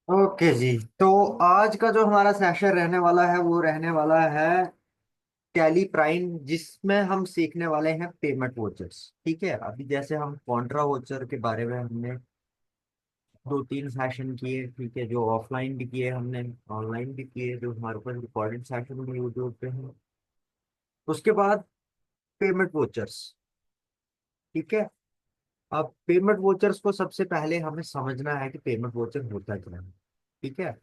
Okay जी। तो आज का जो हमारा सेशन रहने वाला है वो रहने वाला है टैली प्राइम, जिसमें हम सीखने वाले हैं पेमेंट वोचर्स। ठीक है, अभी जैसे हम कॉन्ट्रा वोचर के बारे में हमने दो तीन सेशन किए, ठीक है, जो ऑफलाइन भी किए हमने, ऑनलाइन भी किए, जो हमारे पास रिकॉर्डेड सेशन भी यूट्यूब पे है। उसके बाद पेमेंट वोचर्स। ठीक है। अब पेमेंट वोचर्स को सबसे पहले हमें समझना है कि पेमेंट वोचर होता क्या है। ठीक है।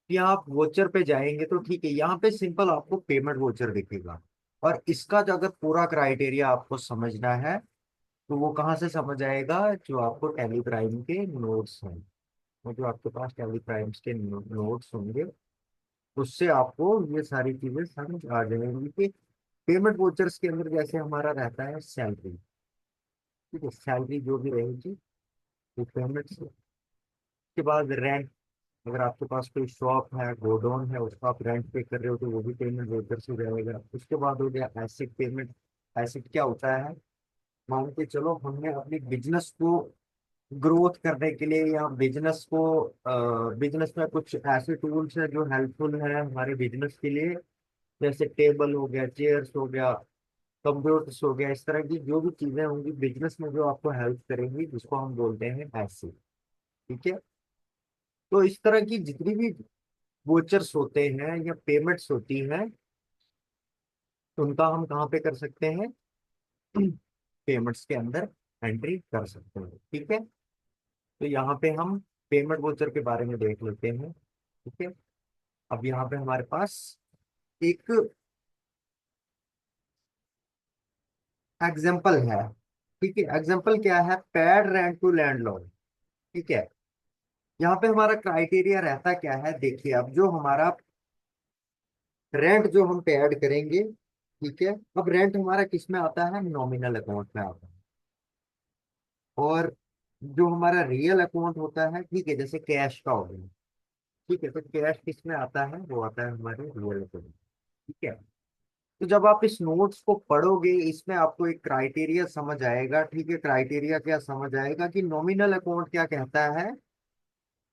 यहाँ आप वोचर पे जाएंगे तो ठीक है, यहाँ पे सिंपल आपको पेमेंट वोचर दिखेगा। और इसका जो अगर पूरा क्राइटेरिया आपको समझना है तो वो कहाँ से समझ आएगा, जो आपको टैली प्राइम के नोट्स हैं, वो जो आपके पास टैली प्राइम्स के नोट्स होंगे, उससे आपको ये सारी चीजें समझ आ जाएंगी कि पेमेंट वोचर्स के अंदर जैसे हमारा रहता है सैलरी। ठीक है, सैलरी जो भी रहेगी वो पेमेंट के बाद रेंट। अगर आपके पास कोई शॉप है, गोडाउन है, उसका आप रेंट पे कर रहे हो तो वो भी पेमेंट वेटर से रहेगा। उसके बाद हो गया एसेट पेमेंट। एसेट क्या होता है, मान के चलो हमने अपने बिजनेस को ग्रोथ करने के लिए या बिजनेस में कुछ ऐसे टूल्स हैं जो हेल्पफुल है हमारे बिजनेस के लिए, जैसे टेबल हो गया, चेयर्स हो गया, कंप्यूटर्स हो गया। इस तरह की जो भी चीजें होंगी बिजनेस में जो आपको हेल्प करेंगी, जिसको हम बोलते हैं एसेट। ठीक है। तो इस तरह की जितनी भी वोचर्स होते हैं या पेमेंट्स होती हैं, उनका हम कहाँ पे कर सकते हैं, पेमेंट्स के अंदर एंट्री कर सकते हैं। ठीक है। तो यहाँ पे हम पेमेंट वोचर के बारे में देख लेते हैं। ठीक है। अब यहाँ पे हमारे पास एक एग्जाम्पल है। ठीक है, एग्जाम्पल क्या है, पेड रेंट टू लैंडलॉर्ड। ठीक है। यहाँ पे हमारा क्राइटेरिया रहता क्या है, देखिए, अब जो हमारा रेंट जो हम पे ऐड करेंगे, ठीक है, अब रेंट हमारा किस में आता है, नॉमिनल अकाउंट में आता है। और जो हमारा रियल अकाउंट होता है, ठीक है, जैसे कैश का हो गया, ठीक है, तो कैश किस में आता है, वो आता है हमारे रियल अकाउंट। ठीक है। तो जब आप इस नोट्स को पढ़ोगे, इसमें आपको एक क्राइटेरिया समझ आएगा। ठीक है, क्राइटेरिया क्या समझ आएगा कि नॉमिनल अकाउंट क्या कहता है।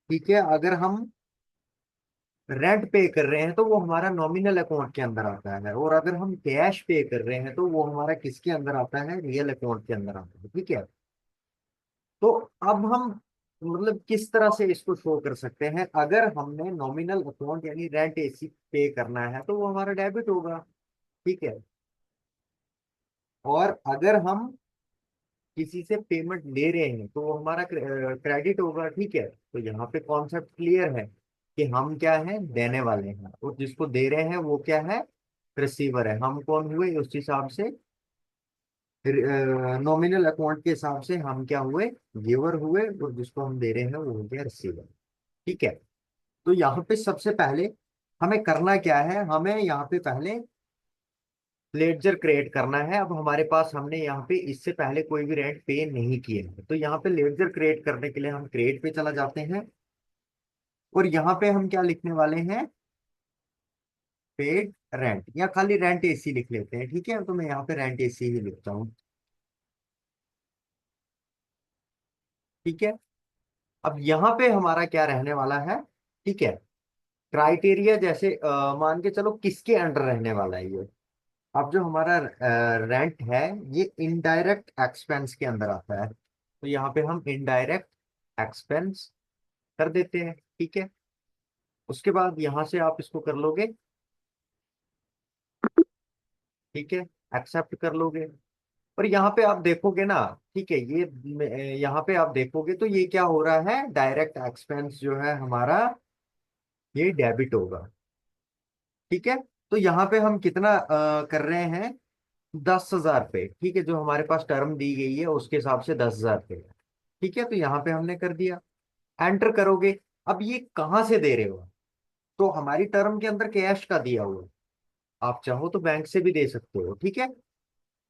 ठीक है, अगर हम रेंट पे कर रहे हैं तो वो हमारा नॉमिनल अकाउंट के अंदर आता है, और अगर हम कैश पे कर रहे हैं तो वो हमारा किसके अंदर आता है, रियल अकाउंट के अंदर आता है। ठीक है। तो अब हम मतलब किस तरह से इसको शो कर सकते हैं, अगर हमने नॉमिनल अकाउंट यानी रेंट एसी पे करना है तो वो हमारा डेबिट होगा। ठीक है। और अगर हम किसी से पेमेंट ले रहे हैं तो वो हमारा क्रेडिट होगा। ठीक है। तो यहाँ पे कॉन्सेप्ट क्लियर है कि हम क्या है, देने वाले हैं, और जिसको दे रहे हैं वो क्या है, रिसीवर है। हम कौन हुए उस हिसाब से, नॉमिनल अकाउंट के हिसाब से हम क्या हुए, गिवर हुए, और जिसको हम दे रहे हैं वो हो गया रिसीवर। ठीक है। तो यहाँ पे सबसे पहले हमें करना क्या है, हमें यहाँ पे पहले लेडजर क्रिएट करना है। अब हमारे पास हमने यहाँ पे इससे पहले कोई भी रेंट पे नहीं किए हैं, तो यहाँ पे लेडजर क्रिएट करने के लिए हम क्रिएट पे चला जाते हैं, और यहाँ पे हम क्या लिखने वाले हैं, पेड रेंट, या खाली रेंट एसी लिख लेते हैं। ठीक है, तो मैं यहाँ पे रेंट एसी ही लिखता हूँ। ठीक है। अब यहाँ पे हमारा क्या रहने वाला है, ठीक है, क्राइटेरिया जैसे मान के चलो किसके अंडर रहने वाला है ये। अब जो हमारा रेंट है ये इनडायरेक्ट एक्सपेंस के अंदर आता है, तो यहाँ पे हम इनडायरेक्ट एक्सपेंस कर देते हैं। ठीक है। उसके बाद यहाँ से आप इसको कर लोगे, ठीक है, एक्सेप्ट कर लोगे। और यहाँ पे आप देखोगे ना, ठीक है, ये यहाँ पे आप देखोगे तो ये क्या हो रहा है, डायरेक्ट एक्सपेंस जो है हमारा ये डेबिट होगा। ठीक है। तो यहाँ पे हम कितना कर रहे हैं, 10,000 पे। ठीक है, जो हमारे पास टर्म दी गई है उसके हिसाब से 10,000 पे। ठीक है, तो यहाँ पे हमने कर दिया, एंटर करोगे। अब ये कहाँ से दे रहे हो, तो हमारी टर्म के अंदर कैश का दिया हुआ है, आप चाहो तो बैंक से भी दे सकते हो। ठीक है।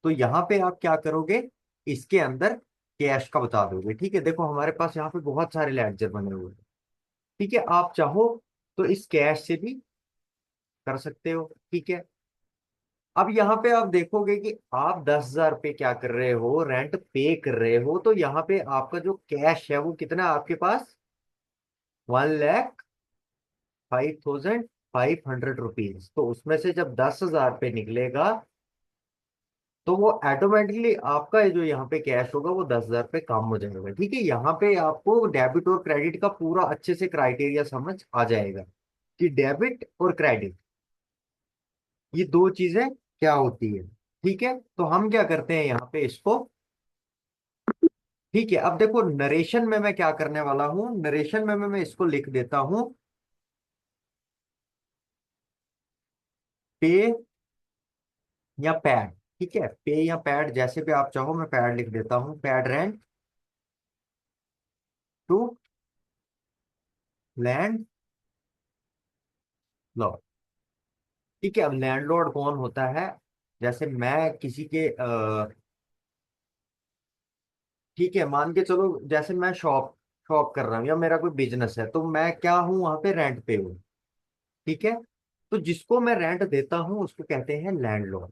तो यहाँ पे आप क्या करोगे, इसके अंदर कैश का बता दोगे। ठीक है, देखो हमारे पास यहाँ पे बहुत सारे लेडजर बने हुए हैं। ठीक है, आप चाहो तो इस कैश से भी कर सकते हो। ठीक है। अब यहाँ पे आप देखोगे कि आप 10,000 पे क्या कर रहे हो, रेंट पे कर रहे हो, तो यहाँ पे आपका जो कैश है वो कितना है आपके पास, 1,05,500 रुपीज। तो उसमें से जब 10,000 पे निकलेगा तो वो ऑटोमेटिकली आपका जो यहाँ पे कैश होगा वो 10,000 पे कम हो जाएगा। ठीक है, यहाँ पे आपको डेबिट और क्रेडिट का पूरा अच्छे से क्राइटेरिया समझ आ जाएगा कि डेबिट और क्रेडिट ये दो चीजें क्या होती है। ठीक है, तो हम क्या करते हैं यहाँ पे इसको। ठीक है, अब देखो नरेशन में मैं क्या करने वाला हूँ, नरेशन में मैं इसको लिख देता हूँ पे या पैड। ठीक है, पे या पैड जैसे भी आप चाहो, मैं पैड लिख देता हूँ, paid rent to landlord. ठीक है, अब लैंडलॉर्ड कौन होता है, जैसे मैं किसी के ठीक है, मान के चलो जैसे मैं शॉप शॉप कर रहा हूँ या मेरा कोई बिजनेस है, तो मैं क्या हूँ वहां पे रेंट पे हूँ। ठीक है, तो जिसको मैं रेंट देता हूँ उसको कहते हैं लैंडलॉर्ड।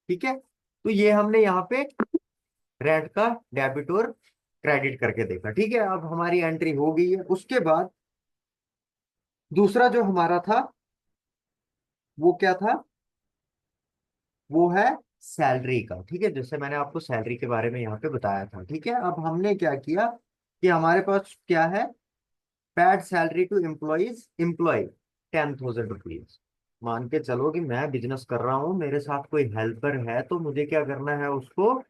ठीक है, तो ये हमने यहाँ पे रेंट का डेबिट और क्रेडिट करके देखा। ठीक है, अब हमारी एंट्री हो गई है। उसके बाद दूसरा जो हमारा था वो क्या था, वो है सैलरी का। ठीक है, जैसे मैंने आपको सैलरी के बारे में यहाँ पे बताया था। ठीक है, अब हमने क्या किया कि हमारे पास क्या है, paid salary to employees employ 10,000 rupees. मान के चलो कि मैं बिजनेस कर रहा हूँ, मेरे साथ कोई हेल्पर है, तो मुझे क्या करना है, उसको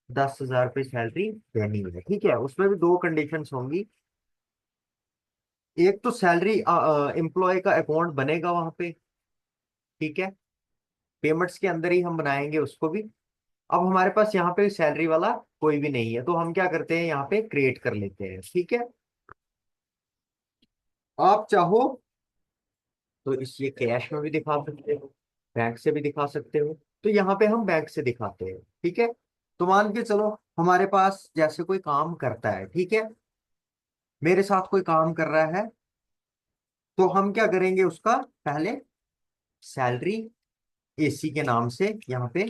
10,000 रुपये सैलरी देनी है। ठीक है, उसमें भी दो कंडीशंस होंगी। एक तो सैलरी एम्प्लॉय का अकाउंट बनेगा वहां पे। ठीक है, पेमेंट्स के अंदर ही हम बनाएंगे उसको भी। अब हमारे पास यहाँ पे सैलरी वाला कोई भी नहीं है, तो हम क्या करते हैं, यहाँ पे क्रिएट कर लेते हैं। ठीक है, आप चाहो तो इसलिए कैश में भी दिखा सकते हो, बैंक से भी दिखा सकते हो। तो यहाँ पे हम बैंक से दिखाते हैं। ठीक है, तो मान के चलो हमारे पास जैसे कोई काम करता है। ठीक है, मेरे साथ कोई काम कर रहा है, तो हम क्या करेंगे, उसका पहले सैलरी एसी के नाम से यहाँ पे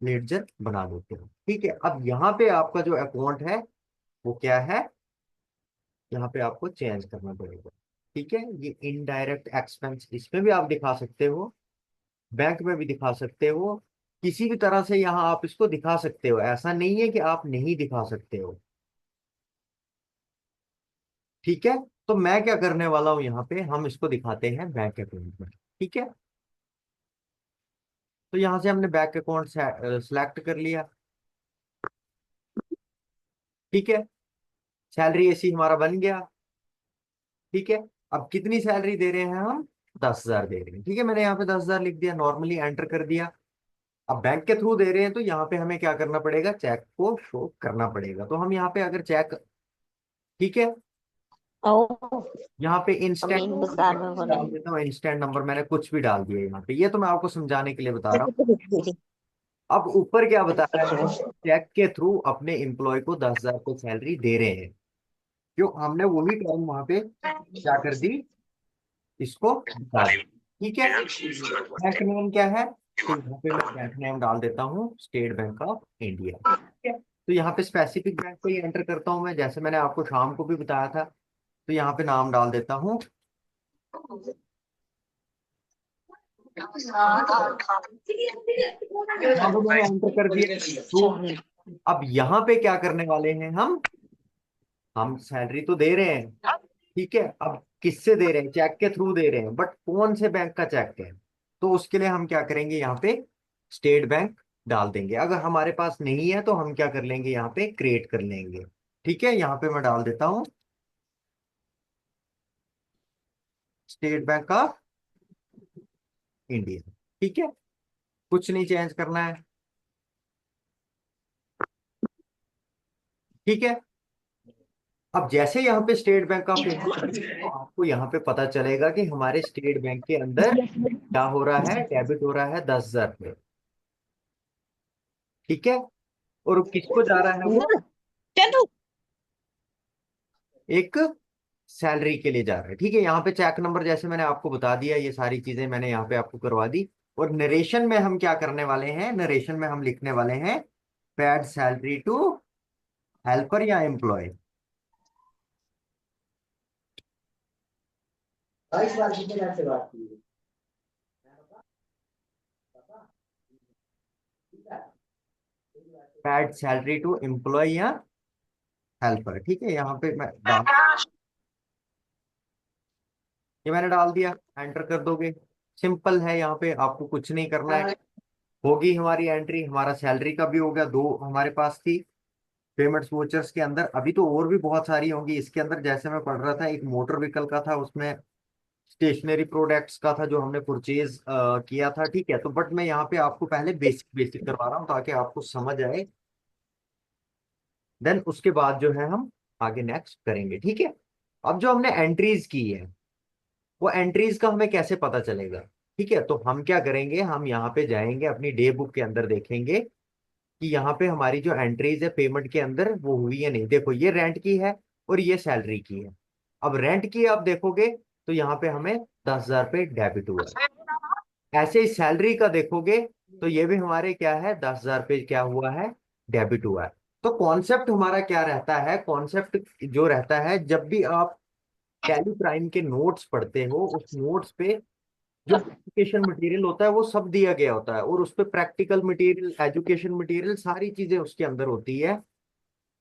लेडजर बना देते हो। ठीक है, अब यहाँ पे आपका जो अकाउंट है वो क्या है, यहाँ पे आपको चेंज करना पड़ेगा। ठीक है, ये इनडायरेक्ट एक्सपेंस इसमें भी आप दिखा सकते हो, बैंक में भी दिखा सकते हो, किसी भी तरह से यहाँ आप इसको दिखा सकते हो, ऐसा नहीं है कि आप नहीं दिखा सकते हो। ठीक है, तो मैं क्या करने वाला हूँ, यहाँ पे हम इसको दिखाते हैं बैंक अकाउंट में। ठीक है, तो यहाँ से हमने बैंक अकाउंट सेलेक्ट कर लिया। ठीक है, सैलरी एसी हमारा बन गया। ठीक है, अब कितनी सैलरी दे रहे हैं हम, 10,000 दे रहे हैं। ठीक है, मैंने यहाँ पे 10,000 लिख दिया, नॉर्मली एंटर कर दिया। अब बैंक के थ्रू दे रहे हैं तो यहाँ पे हमें क्या करना पड़ेगा, चेक को शो करना पड़ेगा। तो हम यहाँ पे अगर चेक, ठीक है, ओह। यहाँ पे इंस्टेंट मेन बाजार में बोला। डाल देता हूँ, इंस्टेंट नंबर मैंने कुछ भी डाल दिया यहाँ पे, ये तो मैं आपको समझाने के लिए बता रहा हूँ। अब ऊपर क्या बता रहा है, चेक के थ्रू अपने एम्प्लॉय को 10,000 को सैलरी दे रहे हैं। क्यों, हमने वही टर्म वहां पे क्या कर दी, इसको बता दी। ठीक है, बैंक नेम क्या है, तो यहाँ पे मैं बैंक नेम डाल देता हूँ स्टेट बैंक ऑफ इंडिया। ठीक है, तो यहाँ पे स्पेसिफिक बैंक को ही एंटर करता हूँ मैं, जैसे मैंने आपको शाम को भी बताया था। तो यहाँ पे नाम डाल देता हूँ, यहाँ पे मैंने एंटर कर दिया। तो अब यहाँ पे क्या करने वाले हैं हम सैलरी तो दे रहे हैं। ठीक है, अब किससे दे रहे हैं, चेक के थ्रू दे रहे हैं, बट कौन से बैंक का चेक है, तो उसके लिए हम क्या करेंगे, यहाँ पे स्टेट बैंक डाल देंगे। अगर हमारे पास नहीं है तो हम क्या कर लेंगे, यहाँ पे क्रिएट कर लेंगे। ठीक है, यहाँ पे मैं डाल देता हूँ स्टेट बैंक ऑफ इंडिया। ठीक है, कुछ नहीं चेंज करना है। ठीक है, अब जैसे यहाँ पे स्टेट बैंक ऑफ इंडिया, तो आपको यहाँ पे पता चलेगा कि हमारे स्टेट बैंक के अंदर क्या हो रहा है, डेबिट हो रहा है 10,000 रुपये। ठीक है, और किसको जा रहा है वो, चंदू। एक सैलरी के लिए जा रहा है। ठीक है, यहाँ पे चेक नंबर जैसे मैंने आपको बता दिया, ये सारी चीजें मैंने यहाँ पे आपको करवा दी। और नरेशन में हम क्या करने वाले हैं, नरेशन में हम लिखने वाले हैं पेड सैलरी टू हेल्पर या employ. Add salary to employ या हेल्पर, ठीक है। यहाँ पे मैं डाल, ये मैंने डाल दिया, एंटर कर दोगे। सिंपल है, यहाँ पे आपको कुछ नहीं करना है। होगी हमारी एंट्री, हमारा सैलरी का भी हो गया, दो हमारे पास थी पेमेंट्स वोचर्स के अंदर। अभी तो और भी बहुत सारी होंगी इसके अंदर, जैसे मैं पढ़ रहा था एक मोटर व्हीकल का था, उसमें स्टेशनरी प्रोडक्ट्स का था जो हमने परचेज किया था, ठीक है। तो बट मैं यहाँ पे आपको पहले बेसिक बेसिक करवा रहा हूँ ताकि आपको समझ आए, देन उसके बाद जो है हम आगे नेक्स्ट करेंगे, ठीक है। अब जो हमने एंट्रीज की है, वो एंट्रीज का हमें कैसे पता चलेगा, ठीक है। तो हम क्या करेंगे, हम यहाँ पे जाएंगे अपनी डे बुक के अंदर, देखेंगे कि यहाँ पे हमारी जो एंट्रीज है पेमेंट के अंदर वो हुई है नहीं। देखो ये रेंट की है और ये सैलरी की है। अब रेंट की आप देखोगे तो यहाँ पे हमें 10,000 रुपये डेबिट हुआ है। ऐसे ही सैलरी का देखोगे तो ये भी हमारे क्या है, 10,000 रुपये क्या हुआ है, डेबिट हुआ है। तो कॉन्सेप्ट हमारा क्या रहता है, कॉन्सेप्ट जो रहता है, जब भी आप टैली प्राइम के नोट्स पढ़ते हो, उस नोट्स पे जो एजुकेशन मटेरियल होता है वो सब दिया गया होता है, और उस पे प्रैक्टिकल मटेरियल, एजुकेशन मटेरियल, सारी चीजें उसके अंदर होती है।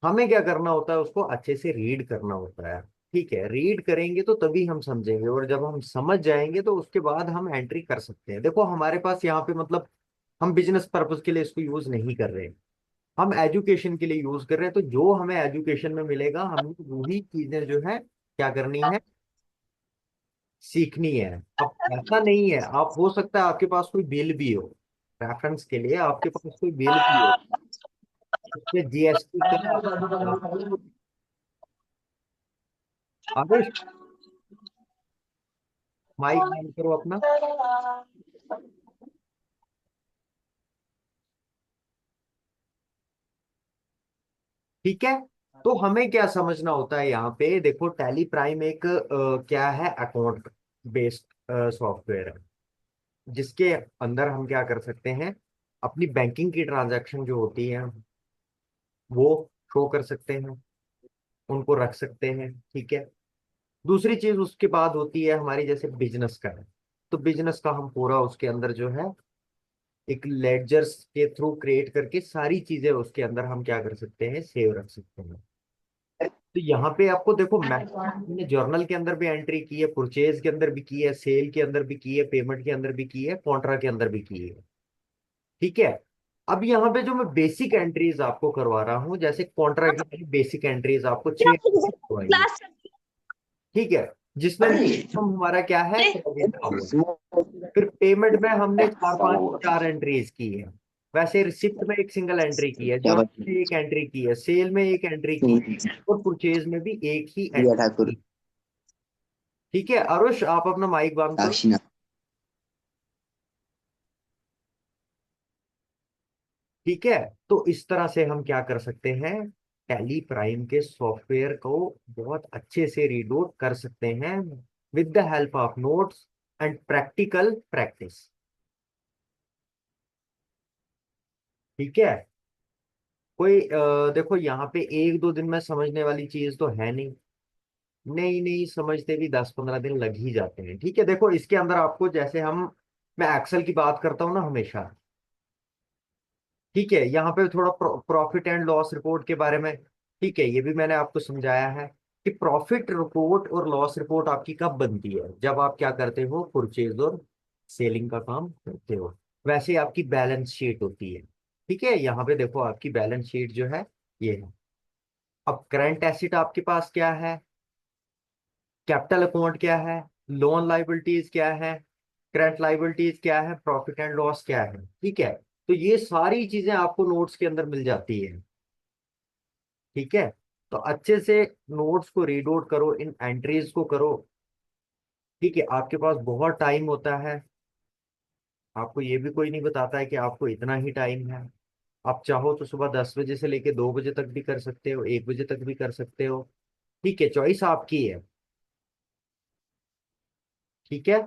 हमें क्या करना होता है, उसको अच्छे से रीड करना होता है, ठीक है। रीड करेंगे तो तभी हम समझेंगे, और जब हम समझ जाएंगे तो उसके बाद हम एंट्री कर सकते हैं। देखो हमारे पास यहाँ पे मतलब हम बिजनेस पर्पज के लिए इसको यूज नहीं कर रहे, हम एजुकेशन के लिए यूज कर रहे हैं। तो जो हमें एजुकेशन में मिलेगा, हमें वही चीजें जो है क्या करनी है, सीखनी है। अब ऐसा नहीं है, आप हो सकता है आपके पास कोई बिल भी हो, रेफरेंस के लिए आपके पास कोई बिल भी हो, उसमें जीएसटी का, आदेश माइक बंद करो अपना, ठीक है। तो हमें क्या समझना होता है यहाँ पे, देखो टैली प्राइम एक क्या है, अकाउंट बेस्ड सॉफ्टवेयर है, जिसके अंदर हम क्या कर सकते हैं, अपनी बैंकिंग की ट्रांजैक्शन जो होती है वो शो कर सकते हैं, उनको रख सकते हैं, ठीक है। दूसरी चीज उसके बाद होती है हमारी, जैसे बिजनेस का है, तो बिजनेस का हम पूरा उसके अंदर जो है एक लेडजर्स के थ्रू क्रिएट करके सारी चीजें उसके अंदर हम क्या कर सकते हैं, सेव रख सकते हैं। तो यहाँ पे आपको देखो, मैंने जर्नल के अंदर भी एंट्री की है, परचेज के अंदर भी की है, सेल के अंदर भी की है, पेमेंट के अंदर भी की है, कॉन्ट्रा के अंदर भी की है, ठीक है। अब यहाँ पे जो मैं बेसिक एंट्रीज आपको करवा रहा हूँ, जैसे कॉन्ट्रा की बेसिक एंट्रीज आपको 6 क्लास ठीक है, जिसमें मिनिमम हमारा क्या है, क्रेडिट का हुआ। फिर पेमेंट में हमने चार एंट्रीज की है, वैसे रिसिप्ट में एक सिंगल एंट्री की है, जर्नल में एक एंट्री की है, सेल में एक एंट्री की है, और परचेज में भी एक ही एंट्री की। ठीक है आरुष, आप अपना माइक बंद करो, ठीक है। तो इस तरह से हम क्या कर सकते हैं, टैली प्राइम के सॉफ्टवेयर को बहुत अच्छे से रीड आउट कर सकते हैं with the help of notes and practical practice, ठीक है। कोई देखो यहाँ पे एक दो दिन में समझने वाली चीज तो है नहीं, नहीं नहीं समझते भी 10-15 दिन लग ही जाते हैं, ठीक है। देखो इसके अंदर आपको, जैसे हम, मैं एक्सेल की बात करता हूँ ना हमेशा, ठीक है। यहाँ पे थोड़ा प्रॉफिट एंड लॉस रिपोर्ट के बारे में, ठीक है, ये भी मैंने आपको समझाया है कि प्रॉफिट रिपोर्ट और लॉस रिपोर्ट आपकी कब बनती है, जब आप क्या करते हो, परचेज और सेलिंग का काम करते हो। वैसे ही आपकी बैलेंस शीट होती है, ठीक है। यहाँ पे देखो आपकी बैलेंस शीट जो है ये है। अब करंट एसिड आपके पास क्या है, कैपिटल अकाउंट क्या है, लोन लाइबिलिटीज क्या है, करंट लाइबिलिटीज क्या है, प्रॉफिट एंड लॉस क्या है, ठीक है। तो ये सारी चीजें आपको नोट्स के अंदर मिल जाती है, ठीक है। तो अच्छे से नोट्स को रीड आउट करो, इन एंट्रीज को करो, ठीक है। आपके पास बहुत टाइम होता है, आपको ये भी कोई नहीं बताता है कि आपको इतना ही टाइम है। आप चाहो तो सुबह 10 बजे से लेके 2 बजे तक भी कर सकते हो, 1 बजे तक भी कर सकते हो, ठीक है, चॉइस आपकी है, ठीक है।